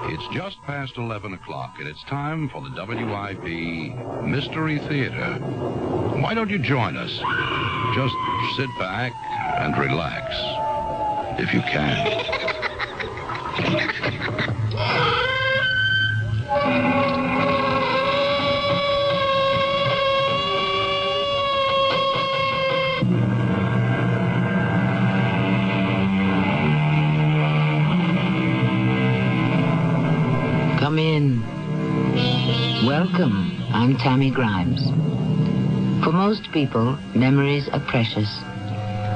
It's just past 11 o'clock, and it's time for the WIP Mystery Theater. Why don't you join us? Just sit back and relax, if you can. Come in. Welcome. I'm Tammy Grimes. For most people, memories are precious.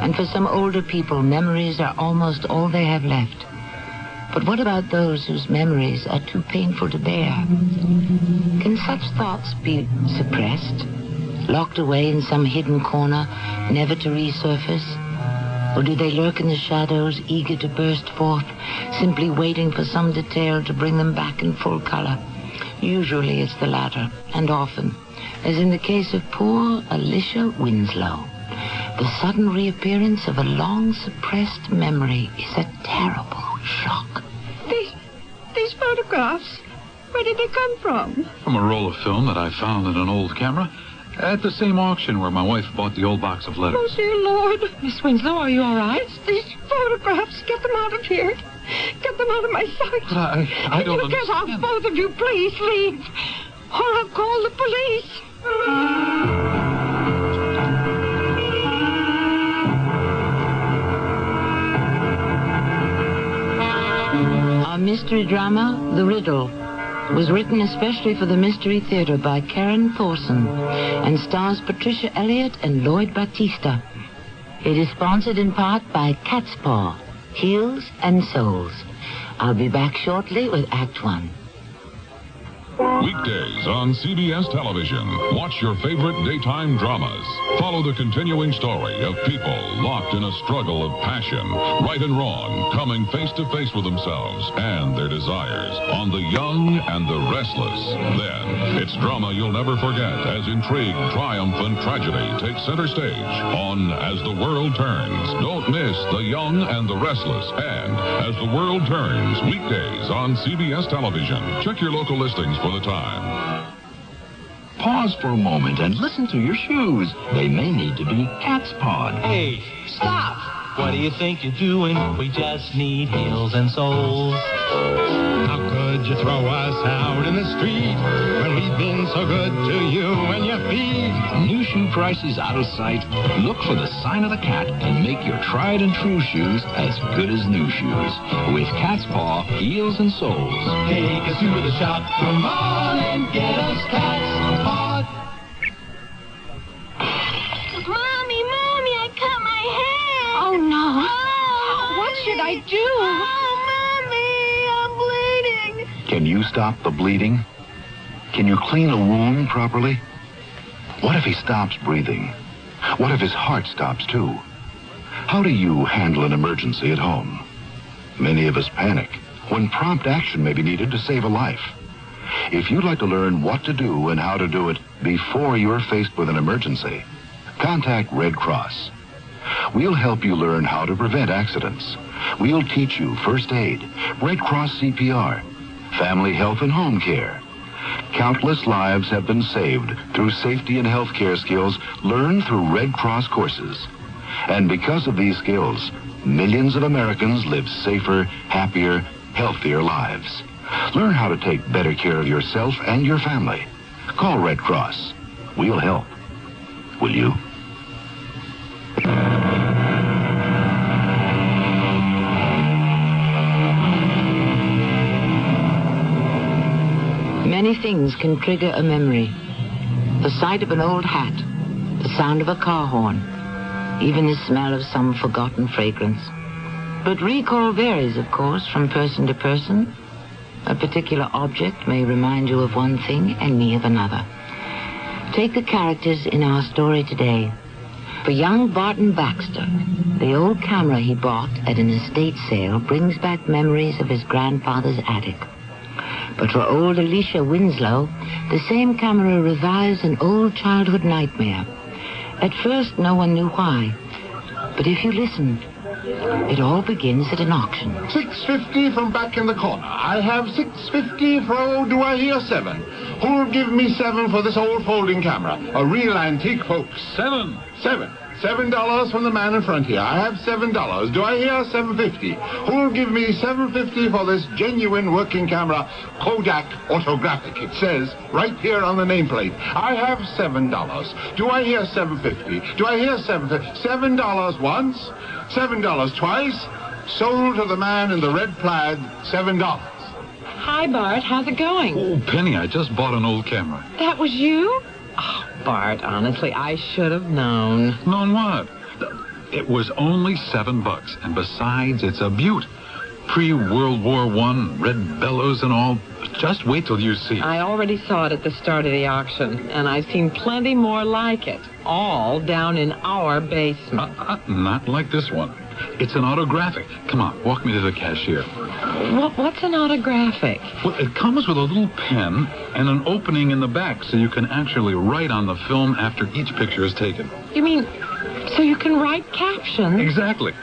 And for some older people, memories are almost all they have left. But what about those whose memories are too painful to bear? Can such thoughts be suppressed, locked away in some hidden corner, never to resurface? Or do they lurk in the shadows, eager to burst forth, simply waiting for some detail to bring them back in full color? Usually it's the latter, and often, as in the case of poor Alicia Winslow, the sudden reappearance of a long-suppressed memory is a terrible shock. These photographs, where did they come from? From a roll of film that I found in an old camera at the same auction where my wife bought the old box of letters. Oh, dear Lord. Miss Winslow, are you all right? It's these photographs. Get them out of here. Get them out of my sight. But I don't Get out, both of you. Please leave. Or I'll call the police. Our mystery drama, The Riddle, was written especially for the Mystery Theater by Karen Thorson and stars Patricia Elliott and Lloyd Battista. It is sponsored in part by Cat's Paw, Heels and Souls. I'll be back shortly with Act 1. Weekdays on CBS television. Watch your favorite daytime dramas. Follow the continuing story of people locked in a struggle of passion, right and wrong, coming face to face with themselves and their desires on The Young and the Restless. Then, it's drama you'll never forget as intrigue, triumph, and tragedy take center stage on As the World Turns. Don't miss The Young and the Restless and As the World Turns, weekdays on CBS television. Check your local listings for the time. Pause for a moment and listen to your shoes. They may need to be cat's pawed. Hey, stop! What do you think you're doing? We just need heels and soles. How could you throw us out in the street when we've been so good to you and your feet? New shoe prices out of sight? Look for the sign of the cat and make your tried and true shoes as good as new shoes. With Cat's Paw Heels and Soles. Take us to the shop. Come on and get us Cat's Paw. Mommy, I cut my hair. Oh, no. Oh, what should I do? Oh, Mommy, I'm bleeding. Can you stop the bleeding? Can you clean a wound properly? What if he stops breathing? What if his heart stops too? How do you handle an emergency at home? Many of us panic when prompt action may be needed to save a life. If you'd like to learn what to do and how to do it before you're faced with an emergency, contact Red Cross. We'll help you learn how to prevent accidents. We'll teach you first aid, Red Cross CPR, family health and home care. Countless lives have been saved through safety and health care skills learned through Red Cross courses. And because of these skills, millions of Americans live safer, happier, healthier lives. Learn how to take better care of yourself and your family. Call Red Cross. We'll help. Will you? Many things can trigger a memory. The sight of an old hat, the sound of a car horn, even the smell of some forgotten fragrance. But recall varies, of course, from person to person. A particular object may remind you of one thing and me of another. Take the characters in our story today. For young Barton Baxter, the old camera he bought at an estate sale brings back memories of his grandfather's attic. But for old Alicia Winslow, the same camera revives an old childhood nightmare. At first, no one knew why. But if you listen, It all begins at an auction. $6.50 from back in the corner. I have $6.50 for, oh, do I hear $7? Who'll give me $7 for this old folding camera? A real antique, folks. $7. $7 from the man in front here. I have $7. Do I hear $7.50? Who'll give me $7.50 for this genuine working camera, Kodak Autographic? It says right here on the nameplate. I have $7. Do I hear $7.50? Do I hear $7.50? $7 once, $7 twice. Sold to the man in the red plaid, $7. Hi, Bart. How's it going? Oh, Penny, I just bought an old camera. That was you? Oh, Bart, honestly, I should have known. Known what? It was only $7, and besides, it's a beaut. Pre-World War I, red bellows and all. Just wait till you see. I already saw it at the start of the auction, and I've seen plenty more like it, all down in our basement. Not like this one. It's an autographic. Come on, walk me to the cashier. What's an autographic? Well, it comes with a little pen and an opening in the back so you can actually write on the film after each picture is taken. You mean, so you can write captions? Exactly.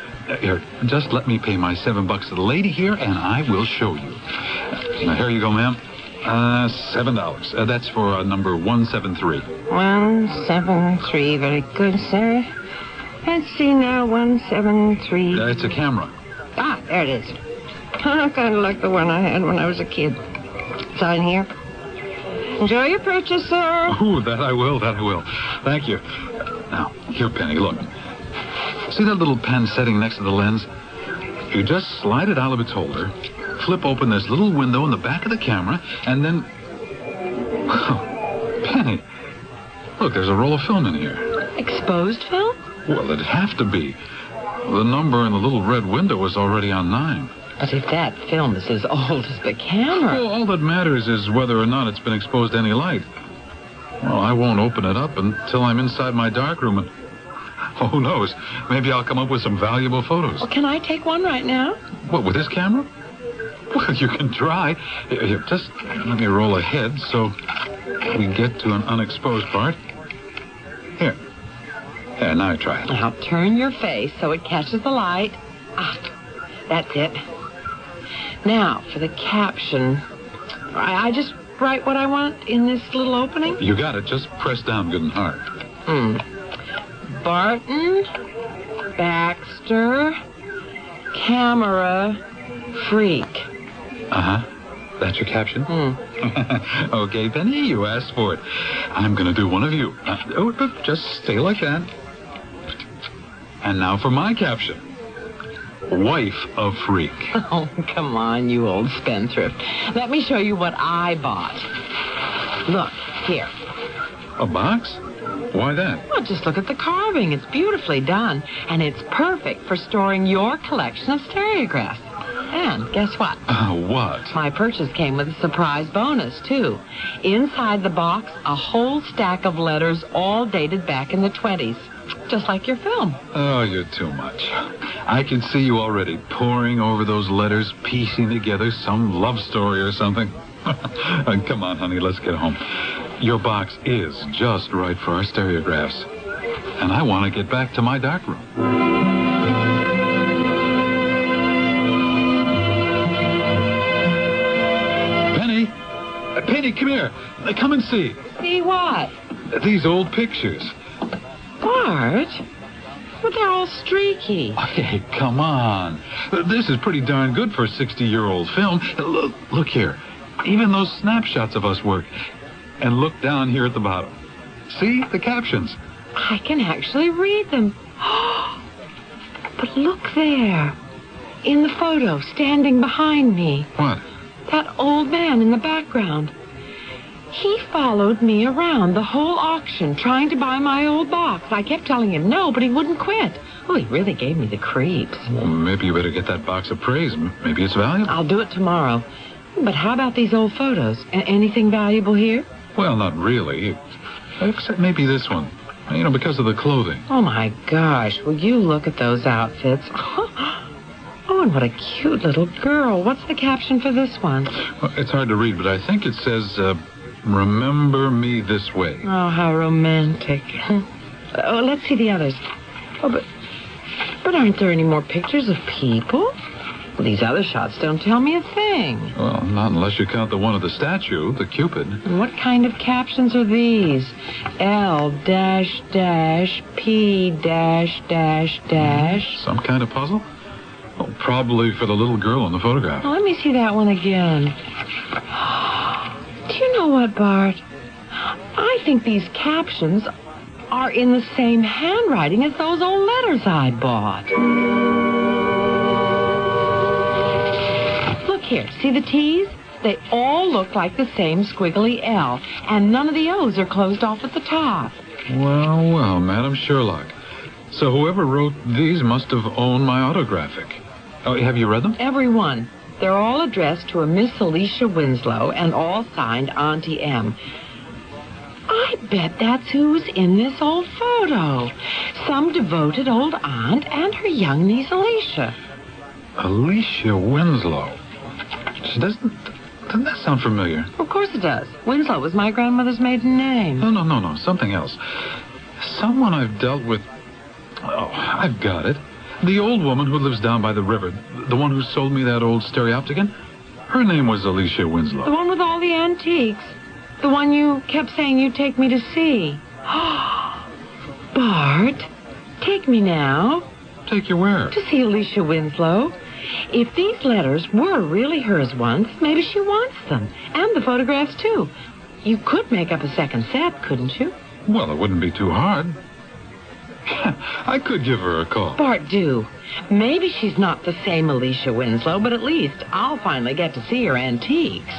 Here, just let me pay my $7 to the lady here, and I will show you. Now, here you go, ma'am. $7. That's for number 173. 173. Very good, sir. Let's see now, 173. It's a camera. Ah, there it is. Kind of like the one I had when I was a kid. Sign here. Enjoy your purchase, sir. Ooh, that I will. Thank you. Now, here, Penny, look. See that little pen setting next to the lens? You just slide it out of its holder, flip open this little window in the back of the camera, and then... Oh, Penny. Look, there's a roll of film in here. Exposed film? Well, it'd have to be. The number in the little red window is already on 9. But if that film is as old as the camera... Well, all that matters is whether or not it's been exposed to any light. Well, I won't open it up until I'm inside my darkroom, and who knows, maybe I'll come up with some valuable photos. Well, can I take one right now? What, with this camera? Well, you can try. Here, just let me roll ahead so we get to an unexposed part. Here. Yeah, now try it. Now turn your face so it catches the light. Ah, that's it. Now, for the caption, I just write what I want in this little opening? You got it. Just press down good and hard. Barton, Baxter, camera, freak. Uh-huh. That's your caption? Okay, Penny, you asked for it. I'm going to do one of you. Just stay like that. And now for my caption. Wife of freak. Oh, come on, you old spendthrift. Let me show you what I bought. Look, here. A box? Why that? Well, just look at the carving. It's beautifully done. And it's perfect for storing your collection of stereographs. And guess what? What? My purchase came with a surprise bonus, too. Inside the box, a whole stack of letters all dated back in the 20s. Just like your film. Oh, you're too much. I can see you already poring over those letters, piecing together some love story or something. Come on, honey, let's get home. Your box is just right for our stereographs. And I want to get back to my darkroom. Penny, come here. Come and see. See what? These old pictures. Bart? But they're all streaky. Hey, come on. This is pretty darn good for a 60-year-old film. Look here. Even those snapshots of us work. And look down here at the bottom. See the captions? I can actually read them. But look there. In the photo, standing behind me. What? That old man in the background. He followed me around the whole auction, trying to buy my old box. I kept telling him no, but he wouldn't quit. Oh, he really gave me the creeps. Well, maybe you better get that box appraised. Maybe it's valuable. I'll do it tomorrow. But how about these old photos? Anything valuable here? Well, not really. Except maybe this one. You know, because of the clothing. Oh, my gosh. Will you look at those outfits? Oh, and what a cute little girl. What's the caption for this one? Well, it's hard to read, but I think it says, remember me this way. Oh, how romantic. Oh, let's see the others. Oh, but But aren't there any more pictures of people? These other shots don't tell me a thing. Well, not unless you count the one of the statue, the Cupid. What kind of captions are these? L-P-... Some kind of puzzle? Well, probably for the little girl in the photograph. Well, let me see that one again. Do you know what, Bart? I think these captions are in the same handwriting as those old letters I bought. Look here, see the T's? They all look like the same squiggly L, and none of the O's are closed off at the top. Well, well, Madam Sherlock. So whoever wrote these must have owned my autographic. Oh, have you read them? Every one. They're all addressed to a Miss Alicia Winslow and all signed Auntie M. I bet that's who's in this old photo. Some devoted old aunt and her young niece Alicia. Alicia Winslow. Doesn't that sound familiar? Of course it does. Winslow was my grandmother's maiden name. No. Something else. Someone I've dealt with. Oh, I've got it. The old woman who lives down by the river. The one who sold me that old stereopticon. Her name was Alicia Winslow. The one with all the antiques. The one you kept saying you'd take me to see. Bart, take me now. Take you where? To see Alicia Winslow. If these letters were really hers once, maybe she wants them. And the photographs, too. You could make up a second set, couldn't you? Well, it wouldn't be too hard. I could give her a call. Bart, do. Maybe she's not the same Alicia Winslow, but at least I'll finally get to see her antiques.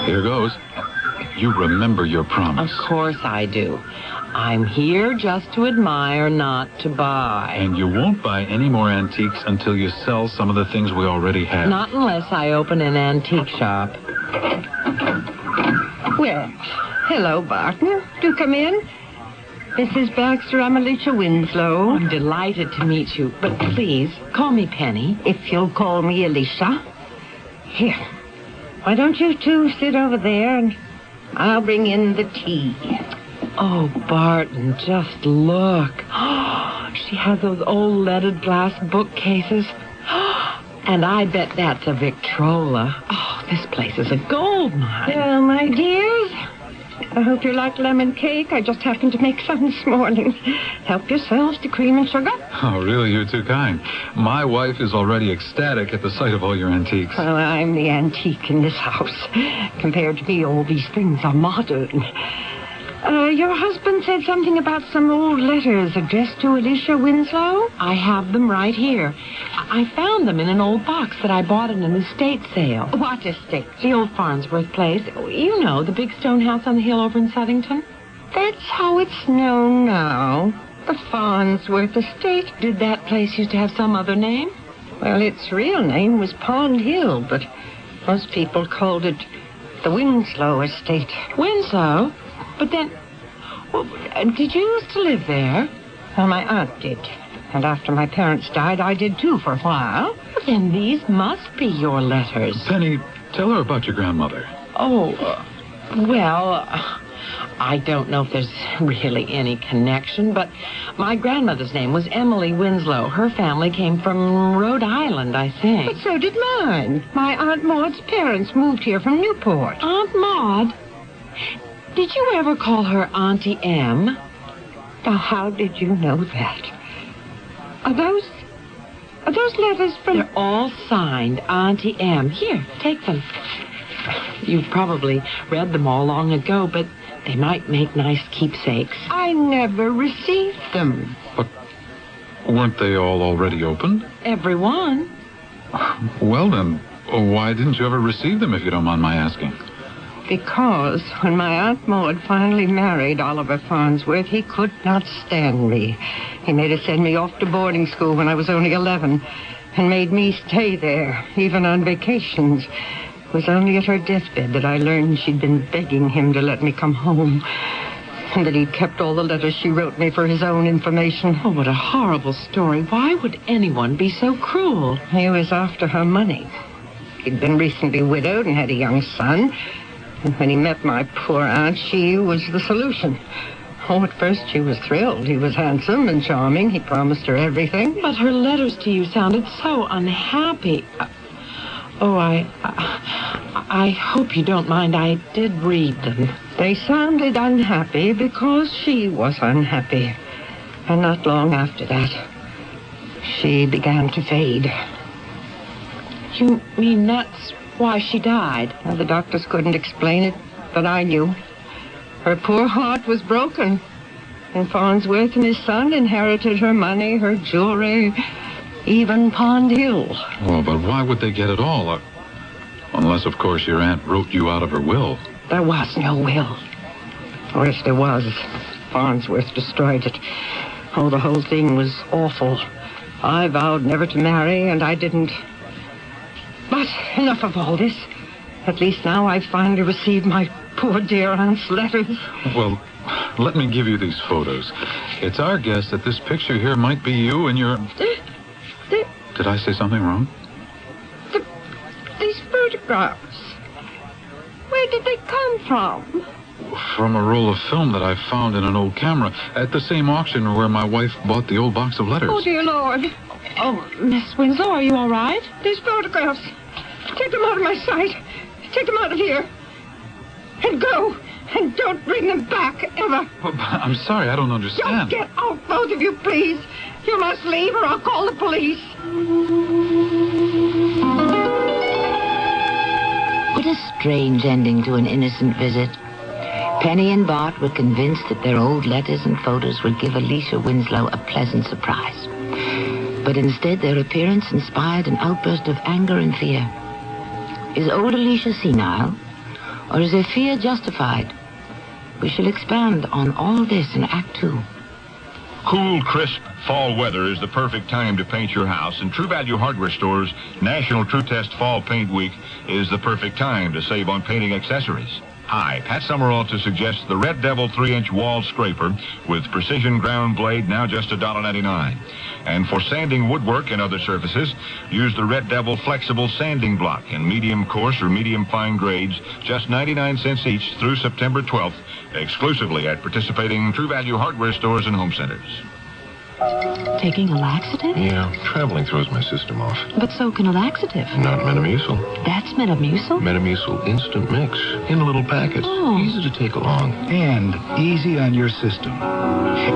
Here goes. You remember your promise. Of course I do. I'm here just to admire, not to buy. And you won't buy any more antiques until you sell some of the things we already have. Not unless I open an antique shop. Well, hello, Barton. Do come in. Mrs. Baxter, I'm Alicia Winslow. I'm delighted to meet you, but please, call me Penny. If you'll call me Alicia. Here. Why don't you two sit over there and I'll bring in the tea. Oh, Barton, just look. She has those old leaded glass bookcases. And I bet that's a Victrola. Oh, this place is a gold mine. Well, my dears, I hope you like lemon cake. I just happened to make some this morning. Help yourselves to cream and sugar. Oh, really? You're too kind. My wife is already ecstatic at the sight of all your antiques. Well, I'm the antique in this house. Compared to me, all these things are modern. Your husband said something about some old letters addressed to Alicia Winslow? I have them right here. I found them in an old box that I bought at an estate sale. What estate? The old Farnsworth place. You know, the big stone house on the hill over in Southington. That's how it's known now. The Farnsworth estate. Did that place used to have some other name? Well, its real name was Pond Hill, but most people called it the Winslow estate. Winslow? But then, well, did you used to live there? Well, my aunt did. And after my parents died, I did too for a while. But then these must be your letters. Penny, tell her about your grandmother. Oh, well, I don't know if there's really any connection, but my grandmother's name was Emily Winslow. Her family came from Rhode Island, I think. But so did mine. My Aunt Maud's parents moved here from Newport. Aunt Maud? Did you ever call her Auntie M? Now, how did you know that? Are those letters from... They're all signed Auntie M. Here, take them. You've probably read them all long ago, but they might make nice keepsakes. I never received them. But weren't they all already opened? Every one. Well, then, why didn't you ever receive them, if you don't mind my asking? Because when my Aunt Maud finally married Oliver Farnsworth, he could not stand me. He made her send me off to boarding school when I was only 11 and made me stay there, even on vacations. It was only at her deathbed that I learned she'd been begging him to let me come home and that he'd kept all the letters she wrote me for his own information. Oh, what a horrible story. Why would anyone be so cruel? He was after her money. He'd been recently widowed and had a young son. And when he met my poor aunt, she was the solution. Oh, at first she was thrilled. He was handsome and charming. He promised her everything. But her letters to you sounded so unhappy. I hope you don't mind. I did read them. They sounded unhappy because she was unhappy. And not long after that, she began to fade. You mean that's why she died? Well, the doctors couldn't explain it, but I knew. Her poor heart was broken. And Farnsworth and his son inherited her money, her jewelry, even Pond Hill. Oh, but why would they get it all? Unless, of course, your aunt wrote you out of her will. There was no will. Or if there was, Farnsworth destroyed it. Oh, the whole thing was awful. I vowed never to marry, and I didn't. But enough of all this. At least now I've finally received my poor dear aunt's letters. Well, let me give you these photos. It's our guess that this picture here might be you and your... Did I say something wrong? These photographs. Where did they come from? From a roll of film that I found in an old camera at the same auction where my wife bought the old box of letters. Oh, dear Lord. Oh, Miss Winslow, are you all right? These photographs. Take them out of my sight. Take them out of here. And go. And don't bring them back, ever. Well, I'm sorry, I don't understand. Don't get out, both of you, please. You must leave or I'll call the police. What a strange ending to an innocent visit. Penny and Bart were convinced that their old letters and photos would give Alicia Winslow a pleasant surprise. But instead, their appearance inspired an outburst of anger and fear. Is old Alicia senile? Or is her fear justified? We shall expand on all this in Act 2. Cool, crisp fall weather is the perfect time to paint your house, and True Value Hardware Store's National True Test Fall Paint Week is the perfect time to save on painting accessories. Hi, Pat Summerall to suggest the Red Devil 3-inch wall scraper with precision ground blade, now just $1.99. And for sanding woodwork and other surfaces, use the Red Devil flexible sanding block in medium coarse or medium fine grades, just 99 cents each through September 12th, exclusively at participating True Value Hardware stores and home centers. Taking a laxative? Yeah, traveling throws my system off. But so can a laxative. Not Metamucil. That's Metamucil? Metamucil Instant Mix in little packets. Oh. Easy to take along. And easy on your system.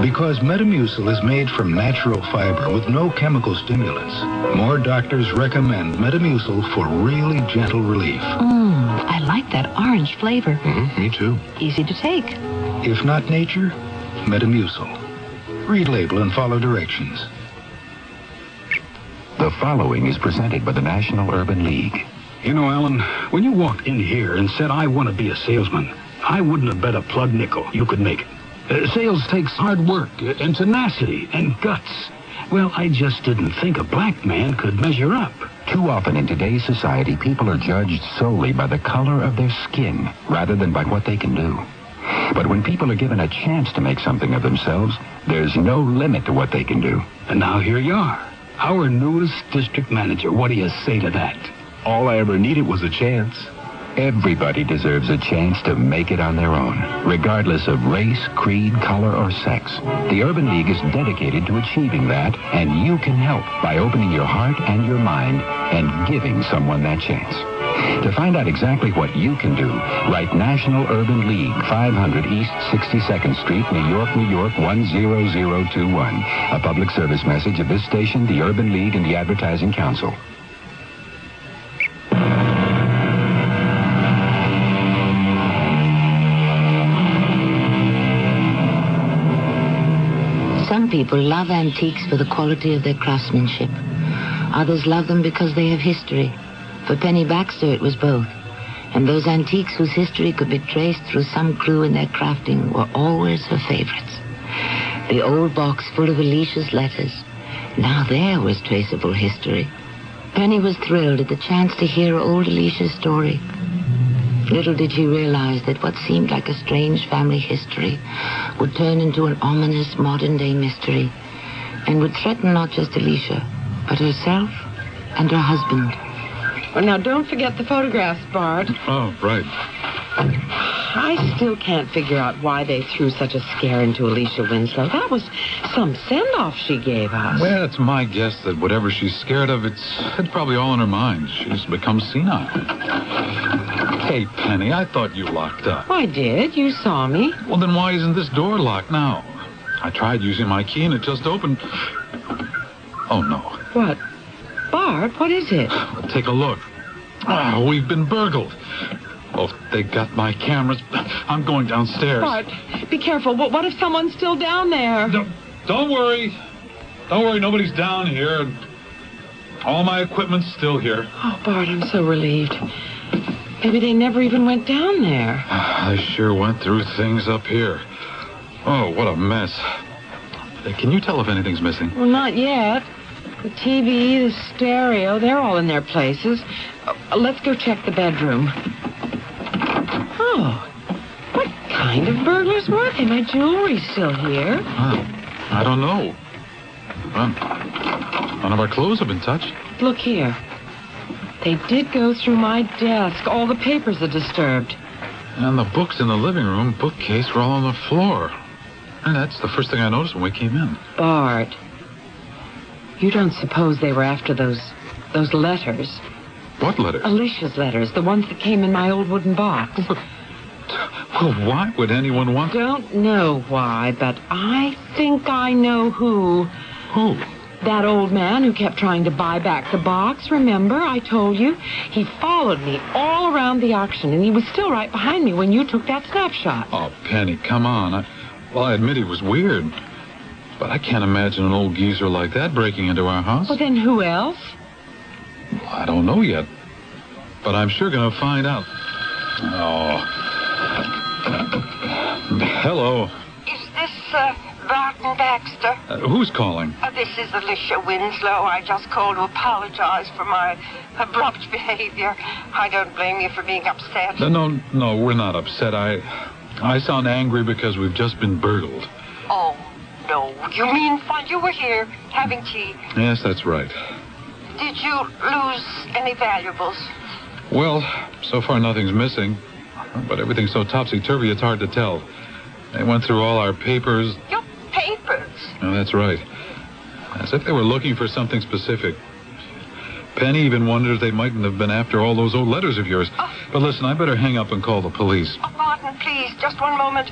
Because Metamucil is made from natural fiber with no chemical stimulants. More doctors recommend Metamucil for really gentle relief. I like that orange flavor. Me too. Easy to take. If not nature, Metamucil. Read label and follow directions. The following is presented by the National Urban League. You know, Alan, when you walked in here and said, I want to be a salesman, I wouldn't have bet a plug nickel you could make it. Sales takes hard work and tenacity and guts. Well, I just didn't think a black man could measure up. Too often in today's society, people are judged solely by the color of their skin rather than by what they can do. But when people are given a chance to make something of themselves, there's no limit to what they can do. And now here you are, our newest district manager. What do you say to that? All I ever needed was a chance. Everybody deserves a chance to make it on their own, regardless of race, creed, color, or sex. The Urban League is dedicated to achieving that, and you can help by opening your heart and your mind and giving someone that chance. To find out exactly what you can do, write National Urban League, 500 East 62nd Street, New York, New York, 10021. A public service message of this station, the Urban League, and the Advertising Council. Some people love antiques for the quality of their craftsmanship. Others love them because they have history. For Penny Baxter, it was both. And those antiques whose history could be traced through some clue in their crafting were always her favorites. The old box full of Alicia's letters. Now there was traceable history. Penny was thrilled at the chance to hear old Alicia's story. Little did she realize that what seemed like a strange family history would turn into an ominous modern-day mystery and would threaten not just Alicia, but herself and her husband. Well, now, don't forget the photographs, Bart. Oh, right. I still can't figure out why they threw such a scare into Alicia Winslow. That was some send-off she gave us. Well, it's my guess that whatever she's scared of, it's probably all in her mind. She's become senile. Hey, Penny, I thought you locked up. I did. You saw me. Well, then why isn't this door locked now? I tried using my key and it just opened. Oh, no. What? Bart, what is it? Take a look. Oh, we've been burgled. Oh, they got my cameras. I'm going downstairs. Bart, be careful. What if someone's still down there? Don't worry. Don't worry, nobody's down here. All my equipment's still here. Oh, Bart, I'm so relieved. Maybe they never even went down there. I sure went through things up here. Oh, what a mess. Can you tell if anything's missing? Well, not yet. The TV, the stereo, they're all in their places. Let's go check the bedroom. Oh, what kind of burglars were they? My jewelry's still here. I don't know. None of our clothes have been touched. Look here. They did go through my desk. All the papers are disturbed. And the books in the living room bookcase were all on the floor. And that's the first thing I noticed when we came in. Bart, you don't suppose they were after those letters? What letters? Alicia's letters, the ones that came in my old wooden box. Well, why would anyone want... Don't know why, but I think I know who. Who? That old man who kept trying to buy back the box, remember? I told you. He followed me all around the auction, and he was still right behind me when you took that snapshot. Oh, Penny, come on. I admit he was weird, but I can't imagine an old geezer like that breaking into our house. Well, then who else? Well, I don't know yet, but I'm sure going to find out. Oh. Hello. Is this, Barton Baxter? Who's calling? This is Alicia Winslow. I just called to apologize for my abrupt behavior. I don't blame you for being upset. No, we're not upset. I sound angry because we've just been burgled. Oh, no. You mean while you were here having tea? Yes, that's right. Did you lose any valuables? Well, so far nothing's missing. But everything's so topsy-turvy, it's hard to tell. They went through all our papers. Your papers? Oh, that's right. As if they were looking for something specific. Penny even wondered if they mightn't have been after all those old letters of yours. But listen, I better hang up and call the police. Oh, Barton, please, just one moment.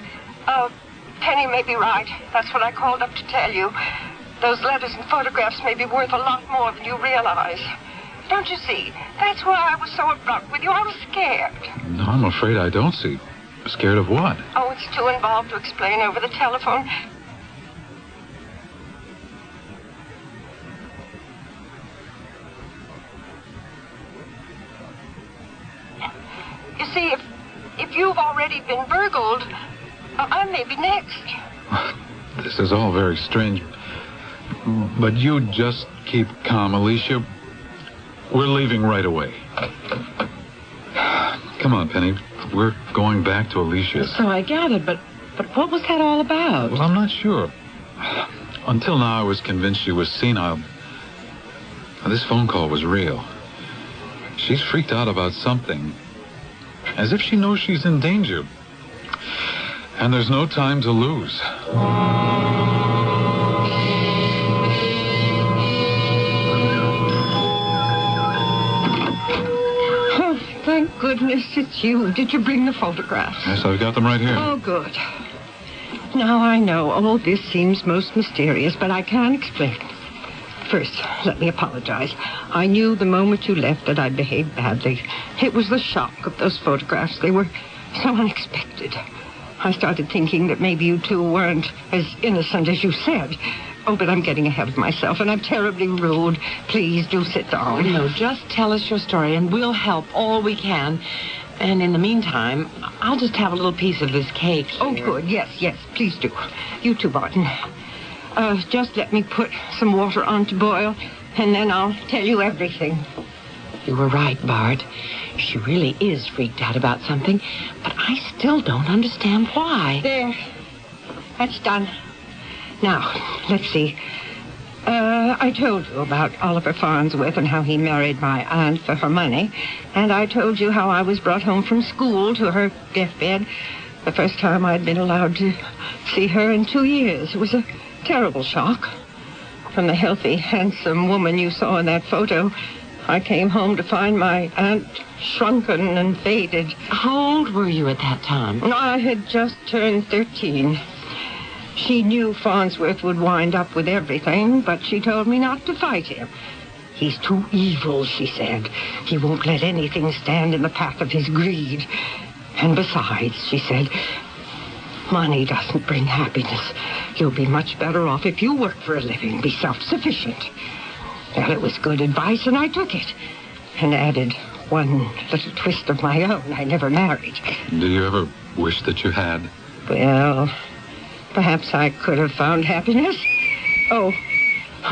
Penny may be right. That's what I called up to tell you. Those letters and photographs may be worth a lot more than you realize. Don't you see? That's why I was so abrupt with you. I was scared. No, I'm afraid I don't see. Scared of what? Oh, it's too involved to explain over the telephone. You see, if you've already been burgled, I may be next. This is all very strange. But you just keep calm, Alicia. We're leaving right away. Come on, Penny. We're going back to Alicia's. So I gathered, but what was that all about? Well, I'm not sure. Until now, I was convinced she was senile. This phone call was real. She's freaked out about something. As if she knows she's in danger. And there's no time to lose. Thank goodness it's you. Did you bring the photographs? Yes, I've got them right here. Oh, good. Now I know all this seems most mysterious, but I can't explain. First, let me apologize. I knew the moment you left that I'd behaved badly. It was the shock of those photographs. They were so unexpected. I started thinking that maybe you two weren't as innocent as you said. Oh, but I'm getting ahead of myself, and I'm terribly rude. Please do sit down. No, just tell us your story, and we'll help all we can. And in the meantime, I'll just have a little piece of this cake here. Oh, good. Yes, please do. You too, Barton. Just let me put some water on to boil, and then I'll tell you everything. You were right, Bart. She really is freaked out about something, but I still don't understand why. There. That's done. Now, let's see. I told you about Oliver Farnsworth and how he married my aunt for her money. And I told you how I was brought home from school to her deathbed. The first time I'd been allowed to see her in 2 years. It was a terrible shock. From the healthy, handsome woman you saw in that photo, I came home to find my aunt shrunken and faded. How old were you at that time? I had just turned 13. She knew Farnsworth would wind up with everything, but she told me not to fight him. He's too evil, she said. He won't let anything stand in the path of his greed. And besides, she said, money doesn't bring happiness. You'll be much better off if you work for a living, be self-sufficient. Well, it was good advice, and I took it. And added one little twist of my own. I never married. Do you ever wish that you had? Well, perhaps I could have found happiness. Oh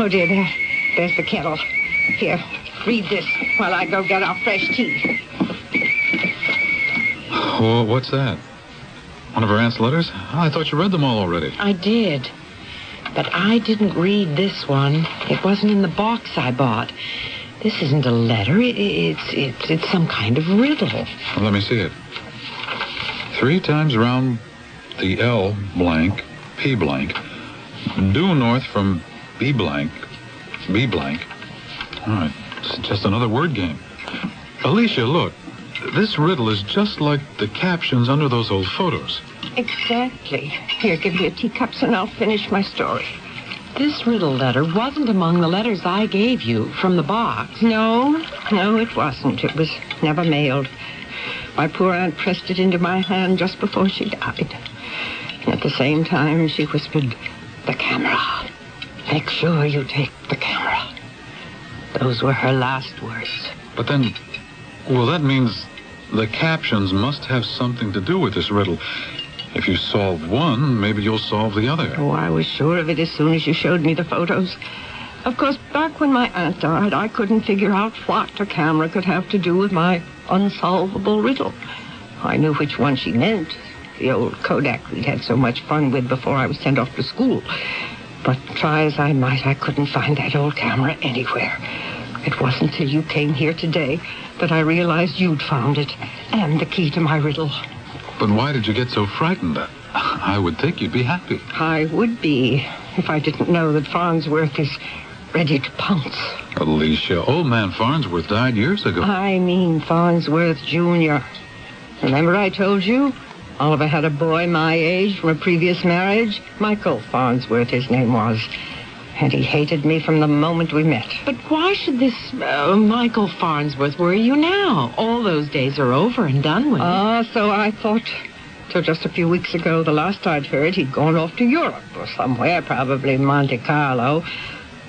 dear, there's the kettle. Here, read this while I go get our fresh tea. Oh, what's that? One of her aunt's letters? I thought you read them all already. I did. But I didn't read this one. It wasn't in the box I bought. This isn't a letter. It's some kind of riddle. Well, let me see it. 3 times round the L blank, P blank, due north from B blank, B blank. All right, it's just another word game. Alicia, look. This riddle is just like the captions under those old photos. Exactly. Here, give me a teacups and I'll finish my story. This riddle letter wasn't among the letters I gave you from the box. No, it wasn't. It was never mailed. My poor aunt pressed it into my hand just before she died. And at the same time, she whispered, the camera. Make sure you take the camera. Those were her last words. But then, well, that means the captions must have something to do with this riddle. If you solve one, maybe you'll solve the other. Oh, I was sure of it as soon as you showed me the photos. Of course, back when my aunt died, I couldn't figure out what a camera could have to do with my unsolvable riddle. I knew which one she meant, the old Kodak we'd had so much fun with before I was sent off to school. But try as I might, I couldn't find that old camera anywhere. It wasn't till you came here today that I realized you'd found it, and the key to my riddle. But why did you get so frightened? I would think you'd be happy. I would be, if I didn't know that Farnsworth is ready to pounce. Alicia, old man Farnsworth died years ago. I mean Farnsworth Jr. Remember I told you? Oliver had a boy my age from a previous marriage. Michael Farnsworth, his name was. And he hated me from the moment we met. But why should this Michael Farnsworth worry you now? All those days are over and done with. So I thought. Till just a few weeks ago, the last I'd heard, he'd gone off to Europe or somewhere, probably Monte Carlo.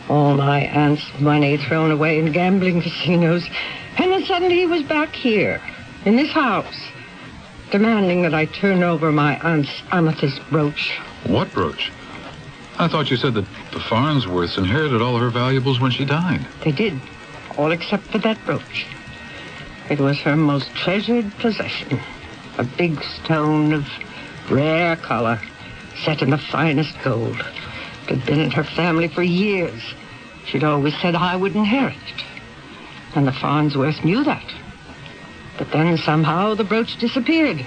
All my aunt's money thrown away in gambling casinos. And then suddenly he was back here, in this house, demanding that I turn over my aunt's amethyst brooch. What brooch? I thought you said that the Farnsworths inherited all her valuables when she died. They did, all except for that brooch. It was her most treasured possession. A big stone of rare color, set in the finest gold. It had been in her family for years. She'd always said I would inherit it. And the Farnsworths knew that. But then somehow the brooch disappeared.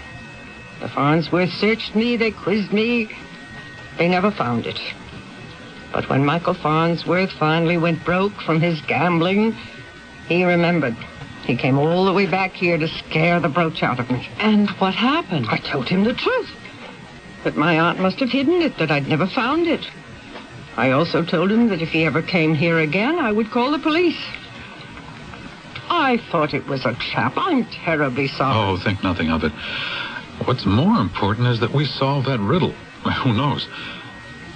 The Farnsworths searched me, they quizzed me. They never found it. But when Michael Farnsworth finally went broke from his gambling, he remembered. He came all the way back here to scare the brooch out of me. And what happened? I told him the truth. That my aunt must have hidden it, that I'd never found it. I also told him that if he ever came here again, I would call the police. I thought it was a trap. I'm terribly sorry. Oh, think nothing of it. What's more important is that we solve that riddle. Who knows?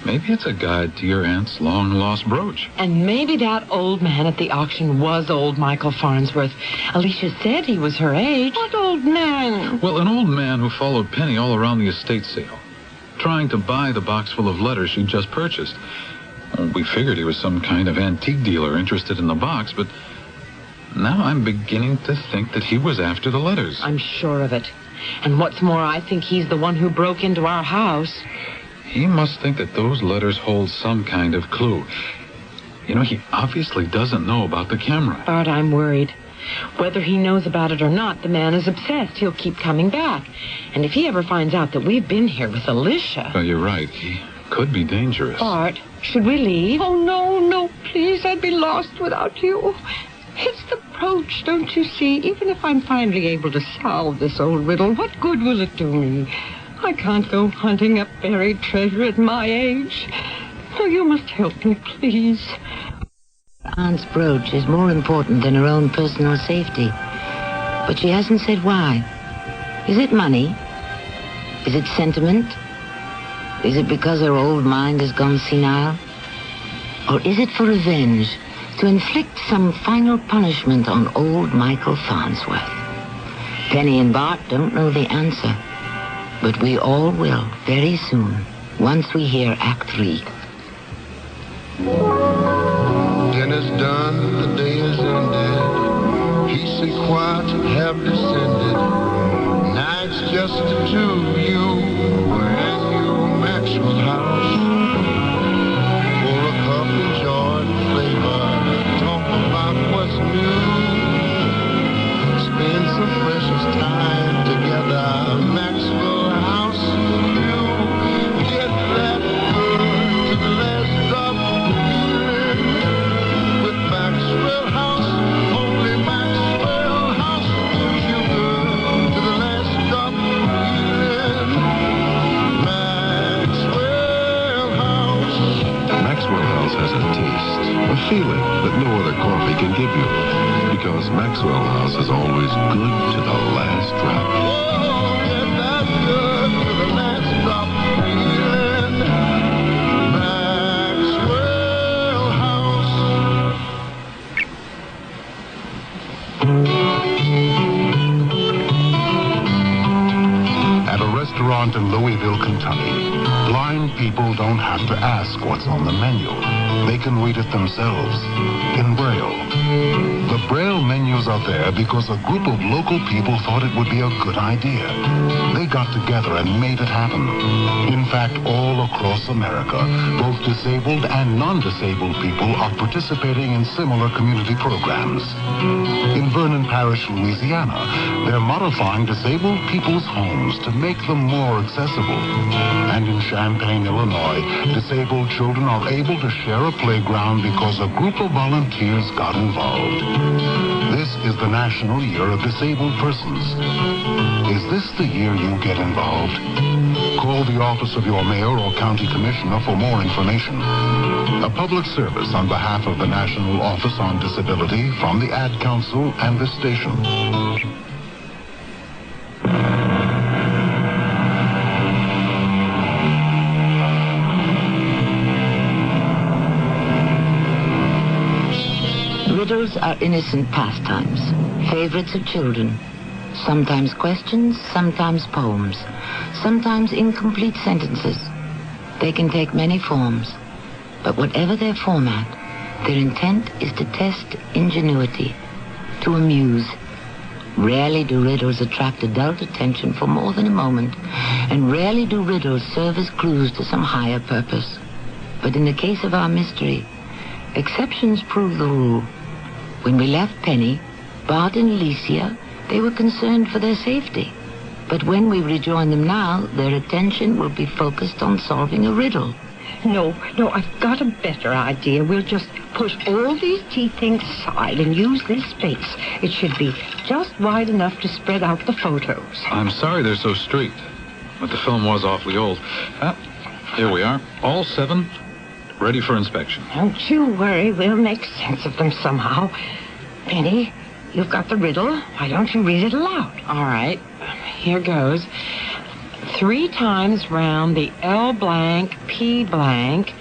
Maybe it's a guide to your aunt's long-lost brooch. And maybe that old man at the auction was old Michael Farnsworth. Alicia said he was her age. What old man? Well, an old man who followed Penny all around the estate sale, trying to buy the box full of letters she'd just purchased. We figured he was some kind of antique dealer interested in the box, but now I'm beginning to think that he was after the letters. I'm sure of it. And what's more, I think he's the one who broke into our house. He must think that those letters hold some kind of clue. You know, he obviously doesn't know about the camera. Bart, I'm worried. Whether he knows about it or not, the man is obsessed. He'll keep coming back. And if he ever finds out that we've been here with Alicia... Well, you're right. He could be dangerous. Bart, should we leave? Oh, no, please. I'd be lost without you. It's the brooch, don't you see? Even if I'm finally able to solve this old riddle, what good will it do me? I can't go hunting up buried treasure at my age. Oh, you must help me, please. Aunt's brooch is more important than her own personal safety. But she hasn't said why. Is it money? Is it sentiment? Is it because her old mind has gone senile? Or is it for revenge, to inflict some final punishment on old Michael Farnsworth? Penny and Bart don't know the answer. But we all will very soon, once we hear Act 3. Dinner's done, the day is ended. Peace and quiet have descended. Now it's just the two of you and your Maxwell house. For a cup of joy and flavor, talk about what's new. Spend some precious time together, Maxwell house. You get that good to the last drop. Maxwell House, only Maxwell House, sugar to the last drop, feeling Maxwell House. Maxwell House has a taste, a feeling that no other coffee can give you. Because Maxwell House is always good to the last drop. Oh, get that good to the last drop, feeling Maxwell House. At a restaurant in Louisville, Kentucky, blind people don't have to ask what's on the menu. They can read it themselves in Braille. The Braille menus are there because a group of local people thought it would be a good idea. They got together and made it happen. In fact, all across America, both disabled and non-disabled people are participating in similar community programs. In Vernon Parish, Louisiana, they're modifying disabled people's homes to make them more accessible. And in Champaign, Illinois, disabled children are able to share a playground because a group of volunteers got involved. This is the National Year of Disabled Persons. Is this the year you get involved? Call the office of your mayor or county commissioner for more information. A public service on behalf of the National Office on Disability from the Ad Council and this station. Riddles are innocent pastimes, favorites of children. Sometimes questions, sometimes poems, sometimes incomplete sentences. They can take many forms, but whatever their format, their intent is to test ingenuity, to amuse. Rarely do riddles attract adult attention for more than a moment, and rarely do riddles serve as clues to some higher purpose. But in the case of our mystery, exceptions prove the rule. When we left Penny, Bart and Alicia, they were concerned for their safety. But when we rejoin them now, their attention will be focused on solving a riddle. No, I've got a better idea. We'll just push all these tea things aside and use this space. It should be just wide enough to spread out the photos. I'm sorry they're so streaked, but the film was awfully old. Here we are, all 7, ready for inspection. Don't you worry, we'll make sense of them somehow. Penny, you've got the riddle. Why don't you read it aloud? All right, here goes. 3 times round the L blank, P blank,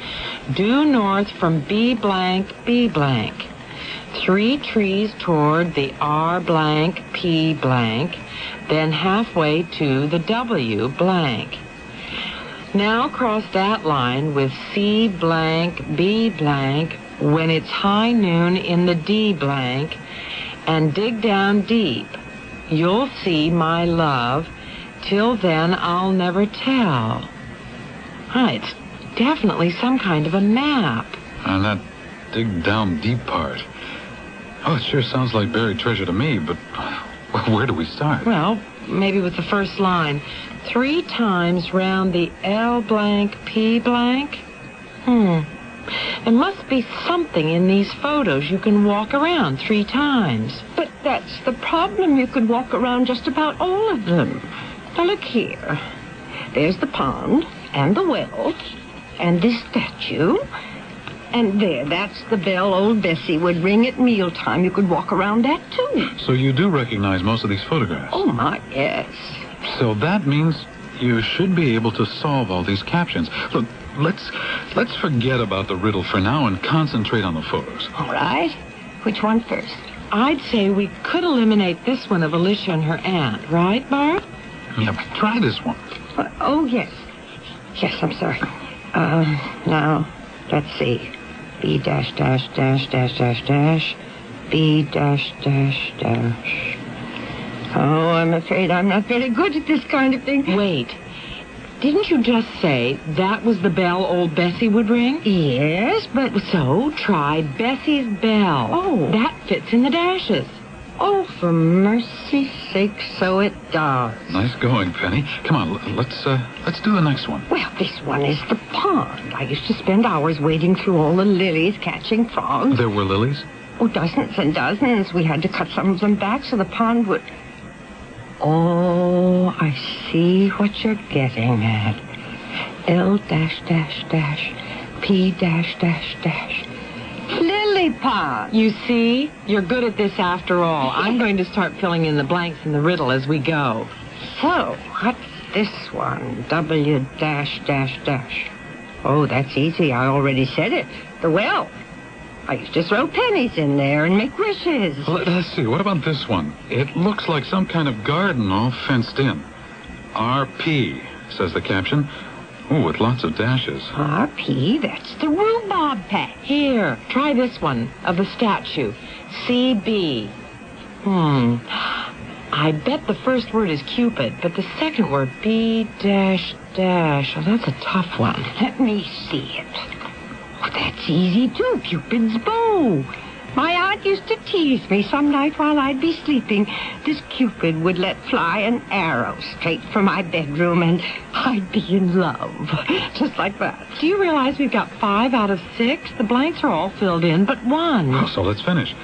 due north from B blank, B blank. 3 trees toward the R blank, P blank, then halfway to the W blank. Now cross that line with C blank, B blank, when it's high noon in the D blank, and dig down deep. You'll see my love. Till then, I'll never tell. It's definitely some kind of a map. And that dig down deep part. Oh, it sure sounds like buried treasure to me, but where do we start? Well, maybe with the first line. 3 times round the L blank P blank. There must be something in these photos you can walk around 3 times. But that's the problem. You could walk around just about all of them. Now, look here. There's the pond, and the well, and this statue. And there, that's the bell old Bessie would ring at mealtime. You could walk around that, too. So you do recognize most of these photographs? Oh, my, yes. So that means you should be able to solve all these captions. Look, let's forget about the riddle for now and concentrate on the photos. All right. Which one first? I'd say we could eliminate this one of Alicia and her aunt, right, Bart? Yeah, but try this one. Oh, yes. Yes, I'm sorry. Now, let's see. B dash dash dash dash dash dash. B dash dash dash. Oh, I'm afraid I'm not very good at this kind of thing. Wait. Didn't you just say that was the bell old Bessie would ring? Yes, but... So, try Bessie's bell. Oh. That fits in the dashes. Oh, for mercy's sake, so it does. Nice going, Penny. Come on, let's do the next one. Well, this one is the pond. I used to spend hours wading through all the lilies, catching frogs. There were lilies? Oh, dozens and dozens. We had to cut some of them back so the pond would... Oh, I see what you're getting at. L dash dash dash. P dash dash dash. Lily pond. You see? You're good at this after all. I'm going to start filling in the blanks in the riddle as we go. So, what's this one? W dash dash dash. Oh, that's easy. I already said it. The well. I used to throw pennies in there and make wishes. Let's see. What about this one? It looks like some kind of garden all fenced in. RP, says the caption. Ooh, with lots of dashes. RP? That's the rhubarb patch. Here, try this one of the statue. CB. I bet the first word is Cupid, but the second word, B dash dash. Oh, that's a tough one. Let me see it. Oh, that's easy, too. Cupid's bow. My aunt used to tease me some night while I'd be sleeping. This Cupid would let fly an arrow straight for my bedroom, and I'd be in love. Just like that. Do you realize we've got 5 out of 6? The blanks are all filled in, but 1. Oh, so let's finish.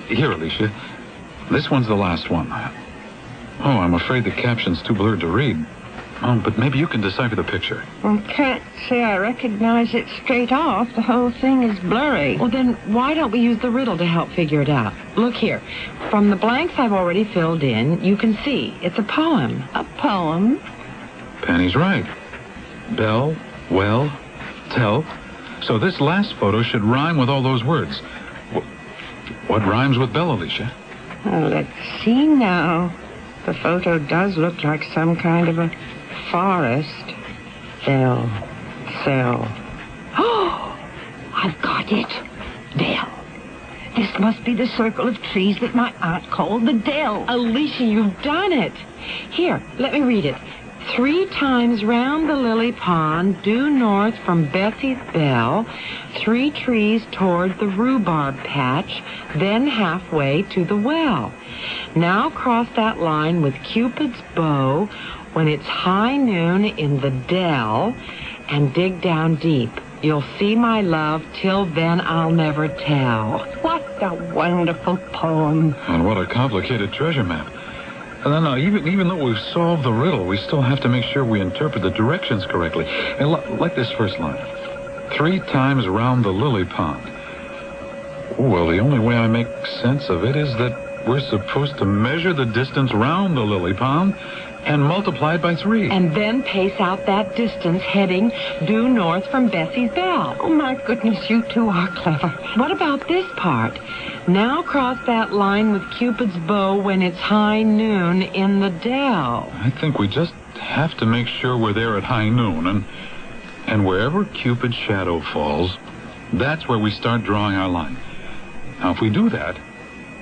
Here, Alicia. This one's the last one. Oh, I'm afraid the caption's too blurred to read. Oh, but maybe you can decipher the picture. I can't say I recognize it straight off. The whole thing is blurry. Well, then why don't we use the riddle to help figure it out? Look here. From the blanks I've already filled in, you can see it's a poem. A poem? Penny's right. Bell, well, tell. So this last photo should rhyme with all those words. What rhymes with bell, Alicia? Well, let's see now. The photo does look like some kind of a forest. Bell. Cell. Oh, I've got it. Bell. This must be the circle of trees that my aunt called the dell. Alicia, you've done it. Here, let me read it. 3 times round the lily pond, due north from Bessie's bell, 3 trees toward the rhubarb patch, then halfway to the well. Now cross that line with Cupid's bow when it's high noon in the dell, and dig down deep. You'll see my love, till then I'll never tell. What a wonderful poem. And what a complicated treasure map. And then even though we've solved the riddle, we still have to make sure we interpret the directions correctly. And like this first line. 3 times round the lily pond. Well, the only way I make sense of it is that we're supposed to measure the distance round the lily pond and multiply it by 3. And then pace out that distance heading due north from Bessie's bell. Oh, my goodness, you two are clever. What about this part? Now cross that line with Cupid's bow when it's high noon in the dell. I think we just have to make sure we're there at high noon, and wherever Cupid's shadow falls, that's where we start drawing our line. Now, if we do that,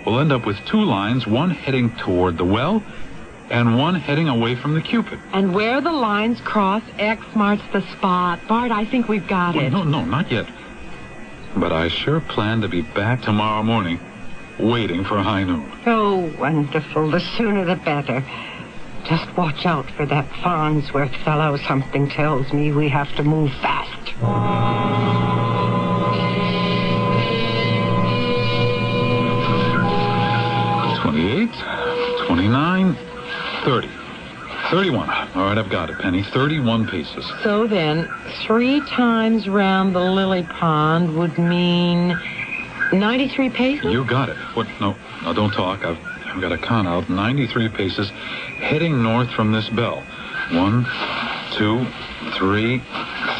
we'll end up with 2 lines, one heading toward the well, and one heading away from the Cupid. And where the lines cross, X marks the spot. Bart, I think we've got it. No, not yet. But I sure plan to be back tomorrow morning, waiting for high noon. Oh, wonderful. The sooner the better. Just watch out for that Farnsworth fellow. Something tells me we have to move fast. 28, 29, 30. 31. All right, I've got it, Penny. 31 pieces. So then, 3 times round the lily pond would mean 93 paces? You got it. What? No, don't talk. I've got to count out 93 paces heading north from this bell. 1, 2, 3,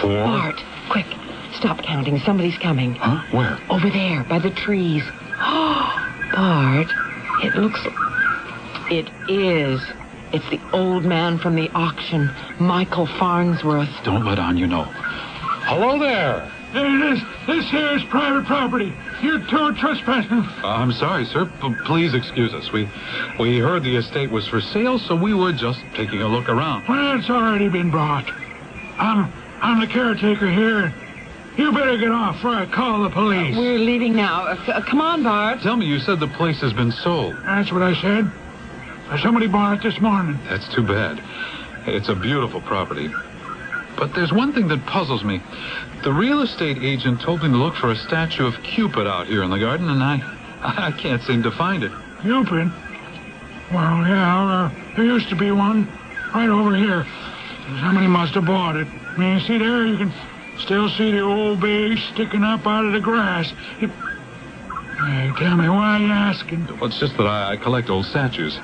4. Bart, quick. Stop counting. Somebody's coming. Huh? Where? Over there, by the trees. Bart, it looks... It is. It's the old man from the auction, Michael Farnsworth. Don't let on you know. Hello there. Hey, this here is private property. You're trespassing. I'm sorry, sir. Please excuse us. We heard the estate was for sale, so we were just taking a look around. Well, it's already been bought. I'm the caretaker here. You better get off before I call the police. We're leaving now. Come on, Bart. Tell me, you said the place has been sold. That's what I said. Somebody bought it this morning. That's too bad. It's a beautiful property. But there's one thing that puzzles me. The real estate agent told me to look for a statue of Cupid out here in the garden, and I can't seem to find it. Cupid? Well, yeah, there used to be one right over here. Somebody must have bought it. I mean, see there? You can still see the old base sticking up out of the grass. Hey, tell me, why are you asking? Well, it's just that I collect old statues.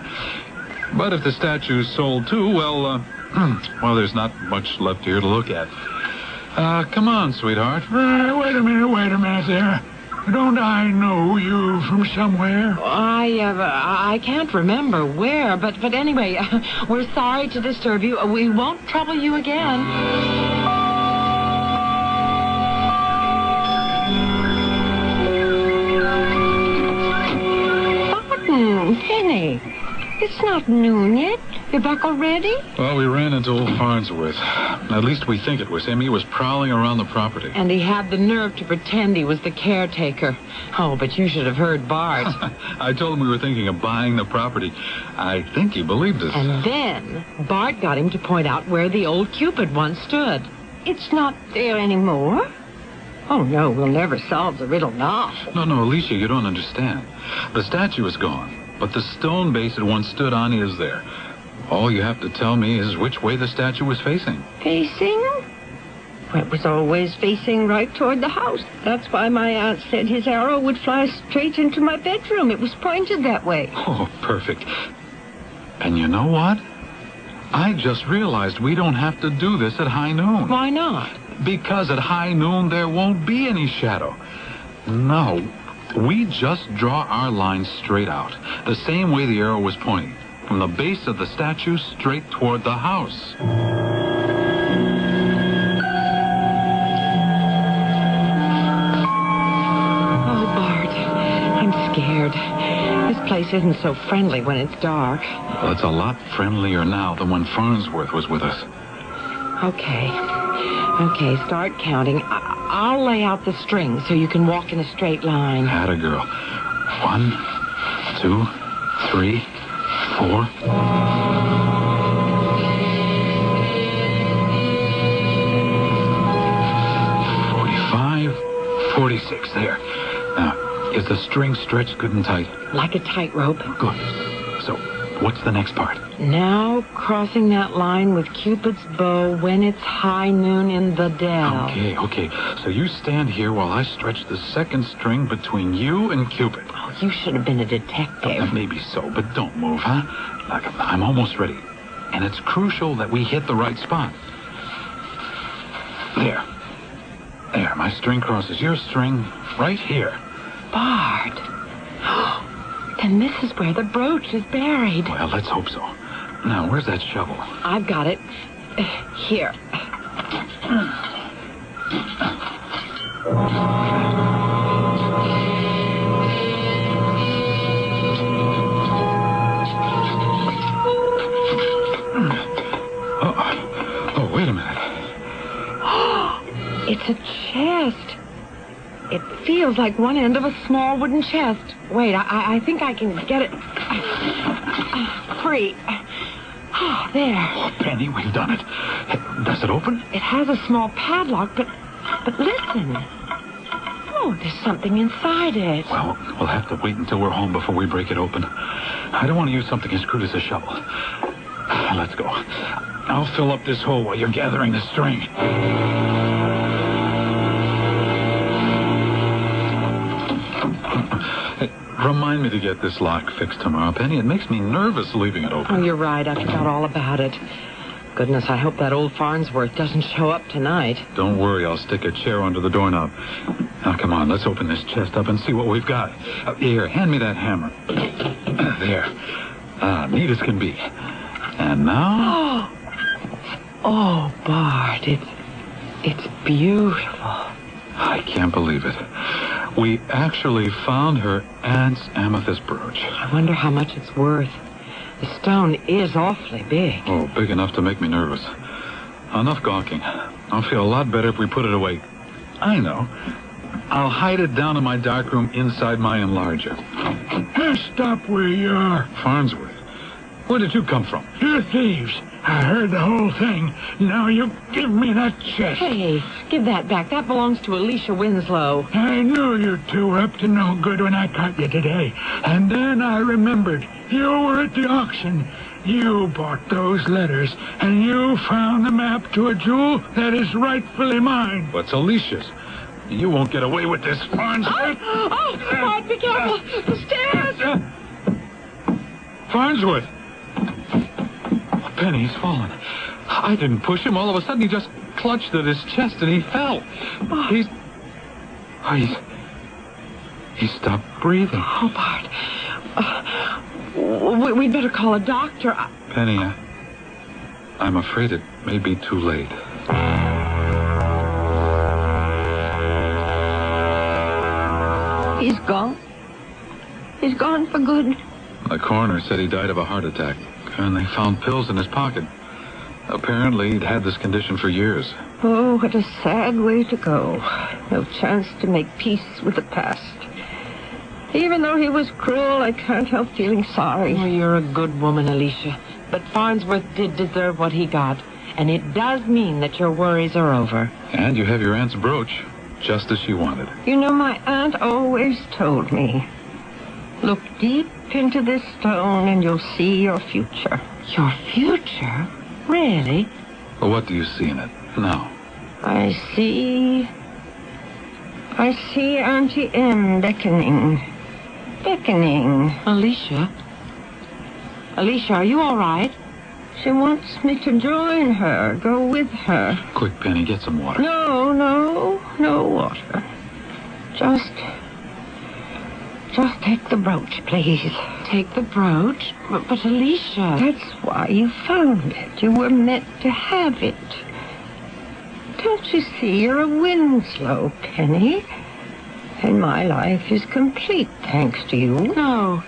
But if the statue's sold too, well, there's not much left here to look at. Come on, sweetheart. Wait a minute there. Don't I know you from somewhere? I can't remember where, but anyway, we're sorry to disturb you. We won't trouble you again. Penny, it's not noon yet. You're back already? Well, we ran into old Farnsworth. At least we think it was him. He was prowling around the property. And he had the nerve to pretend he was the caretaker. Oh, but you should have heard Bart. I told him we were thinking of buying the property. I think he believed us. And then Bart got him to point out where the old Cupid once stood. It's not there anymore? Oh, no, we'll never solve the riddle now. No, Alicia, you don't understand. The statue is gone, but the stone base it once stood on is there. All you have to tell me is which way the statue was facing. Facing? Well, it was always facing right toward the house. That's why my aunt said his arrow would fly straight into my bedroom. It was pointed that way. Oh, perfect. And you know what? I just realized we don't have to do this at high noon. Why not? Because at high noon there won't be any shadow. No, we just draw our line straight out, the same way the arrow was pointing, from the base of the statue straight toward the house. Oh, Bart, I'm scared. This place isn't so friendly when it's dark. Well, it's a lot friendlier now than when Farnsworth was with us. Okay, start counting. I'll lay out the string so you can walk in a straight line. Atta girl. 1, 2, 3, 4. 45, 46. There. Now, is the string stretched good and tight? Like a tightrope. Good. So, what's the next part? Now crossing that line with Cupid's bow when it's high noon in the dell. Okay. So you stand here while I stretch the second string between you and Cupid. Oh, you should have been a detective. Maybe so, but don't move, huh? Look, I'm almost ready. And it's crucial that we hit the right spot. There, my string crosses your string right here. Bart. Then this is where the brooch is buried. Well, let's hope so. Now, where's that shovel? I've got it. Here. Oh, wait a minute. It's a chest. It feels like one end of a small wooden chest. Wait, I think I can get it free. Oh, there. Oh, Penny, we've done it. Does it open? It has a small padlock, but listen. Oh, there's something inside it. Well, we'll have to wait until we're home before we break it open. I don't want to use something as crude as a shovel. Let's go. I'll fill up this hole while you're gathering the string. Hey, remind me to get this lock fixed tomorrow, Penny. It makes me nervous leaving it open. Oh, you're right. I forgot all about it. Goodness, I hope that old Farnsworth doesn't show up tonight. Don't worry, I'll stick a chair under the doorknob. Now, come on, let's open this chest up and see what we've got. Here, hand me that hammer. There. Neat as can be. And now... Oh, Bart, it's beautiful. I can't believe it. We actually found her aunt's amethyst brooch. I wonder how much it's worth. The stone is awfully big. Oh, big enough to make me nervous. Enough gawking. I'll feel a lot better if we put it away. I know. I'll hide it down in my darkroom inside my enlarger. Stop where you are. Farnsworth, where did you come from? You're thieves. I heard the whole thing. Now you give me that chest. Hey, give that back. That belongs to Alicia Winslow. I knew you two were up to no good when I caught you today. And then I remembered. You were at the auction. You bought those letters, and you found the map to a jewel that is rightfully mine. What's Alicia's? You won't get away with this, Farnsworth. Oh, Bart, be careful. The stairs. Farnsworth. Penny, he's fallen. I didn't push him. All of a sudden, he just clutched at his chest and he fell. He stopped breathing. Oh, Bart. We'd better call a doctor. Penny, I'm afraid it may be too late. He's gone. He's gone for good. The coroner said he died of a heart attack, and they found pills in his pocket. Apparently, he'd had this condition for years. Oh, what a sad way to go. No chance to make peace with the past. Even though he was cruel, I can't help feeling sorry. Oh, you're a good woman, Alicia. But Farnsworth did deserve what he got, and it does mean that your worries are over. And you have your aunt's brooch, just as she wanted. You know, my aunt always told me, look deep into this stone and you'll see your future. Your future? Really? Well, what do you see in it now? I see Auntie M beckoning. Alicia? Alicia, are you all right? She wants me to join her, go with her. Quick, Penny, get some water. No water. Just take the brooch, please. Take the brooch? But Alicia... That's why you found it. You were meant to have it. Don't you see you're a Winslow, Penny? And my life is complete thanks to you. No,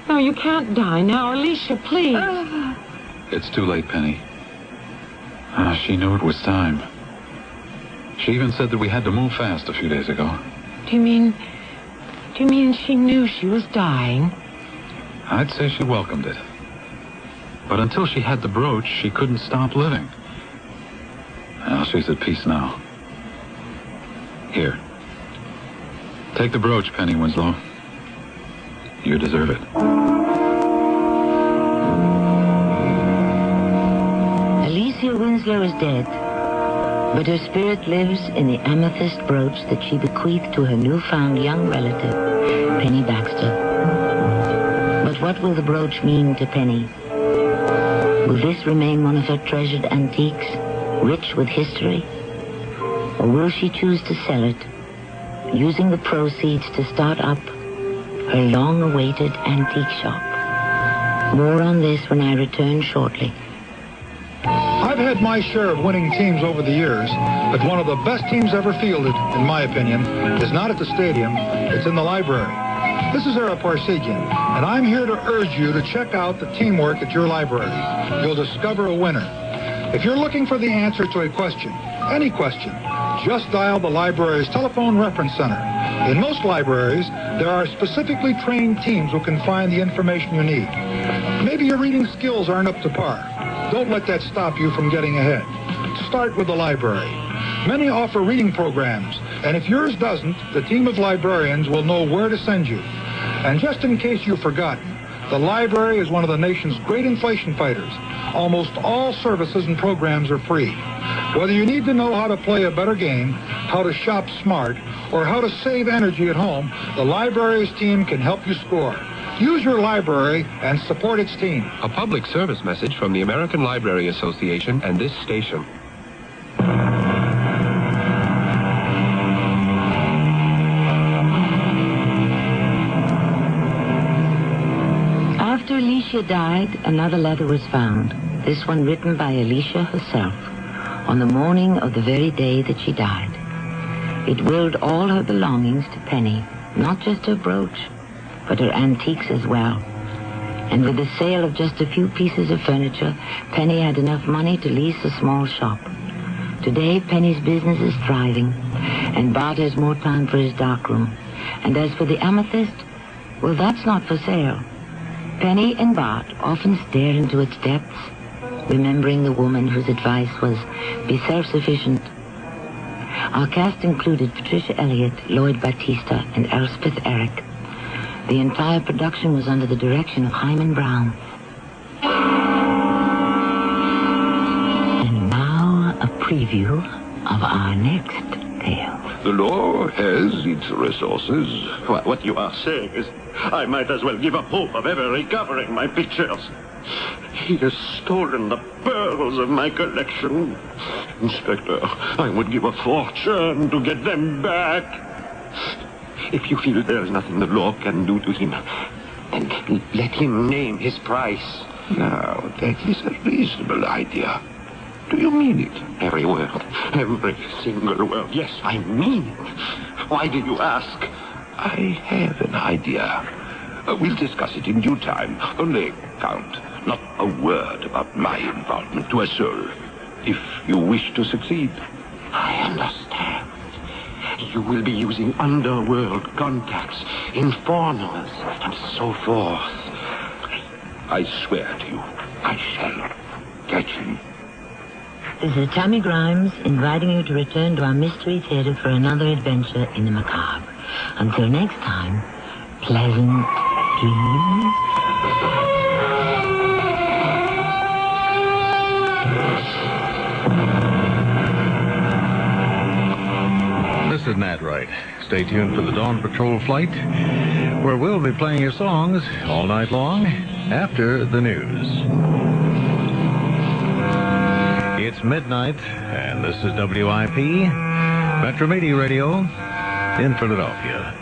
you can't die now. Alicia, please. It's too late, Penny. She knew it was time. She even said that we had to move fast a few days ago. Do you mean she knew she was dying? I'd say she welcomed it. But until she had the brooch, she couldn't stop living. Well, she's at peace now. Here. Take the brooch, Penny Winslow. You deserve it. Alicia Winslow is dead, but her spirit lives in the amethyst brooch that she bequeathed to her newfound young relative, Penny Baxter. But what will the brooch mean to Penny? Will this remain one of her treasured antiques, rich with history? Or will she choose to sell it, using the proceeds to start up her long-awaited antique shop? More on this when I return shortly. I've had my share of winning teams over the years, but one of the best teams ever fielded, in my opinion, is not at the stadium, it's in the library. This is Ara Parsekian, and I'm here to urge you to check out the teamwork at your library. You'll discover a winner. If you're looking for the answer to a question, any question, just dial the library's telephone reference center. In most libraries, there are specifically trained teams who can find the information you need. Maybe your reading skills aren't up to par. Don't let that stop you from getting ahead. Start with the library. Many offer reading programs, and if yours doesn't, the team of librarians will know where to send you. And just in case you've forgotten, the library is one of the nation's great inflation fighters. Almost all services and programs are free. Whether you need to know how to play a better game, how to shop smart, or how to save energy at home, the library's team can help you score. Use your library and support its team. A public service message from the American Library Association and this station. After Alicia died, another letter was found. This one written by Alicia herself on the morning of the very day that she died. It willed all her belongings to Penny, not just her brooch, but her antiques as well. And with the sale of just a few pieces of furniture, Penny had enough money to lease a small shop. Today, Penny's business is thriving, and Bart has more time for his darkroom. And as for the amethyst, well, that's not for sale. Penny and Bart often stare into its depths, remembering the woman whose advice was, be self-sufficient. Our cast included Patricia Elliott, Lloyd Battista, and Elspeth Eric. The entire production was under the direction of Himan Brown. And now, a preview of our next tale. The law has its resources. What you are saying is, I might as well give up hope of ever recovering my pictures. He has stolen the pearls of my collection. Inspector, I would give a fortune to get them back. If you feel there is nothing the law can do to him, then let him name his price. Now, that is a reasonable idea. Do you mean it? Every word. Every single word. Yes, I mean it. Why do you ask? I have an idea. We'll discuss it in due time. Only, Count, not a word about my involvement to a soul. If you wish to succeed. I understand. You will be using underworld contacts, informers, and so forth. I swear to you, I shall catch him. This is Tammy Grimes inviting you to return to our Mystery Theater for another adventure in the macabre. Until next time, pleasant dreams. This is Nat Wright. Stay tuned for the Dawn Patrol flight, where we'll be playing your songs all night long after the news. It's midnight, and this is WIP, Metro Media Radio in Philadelphia.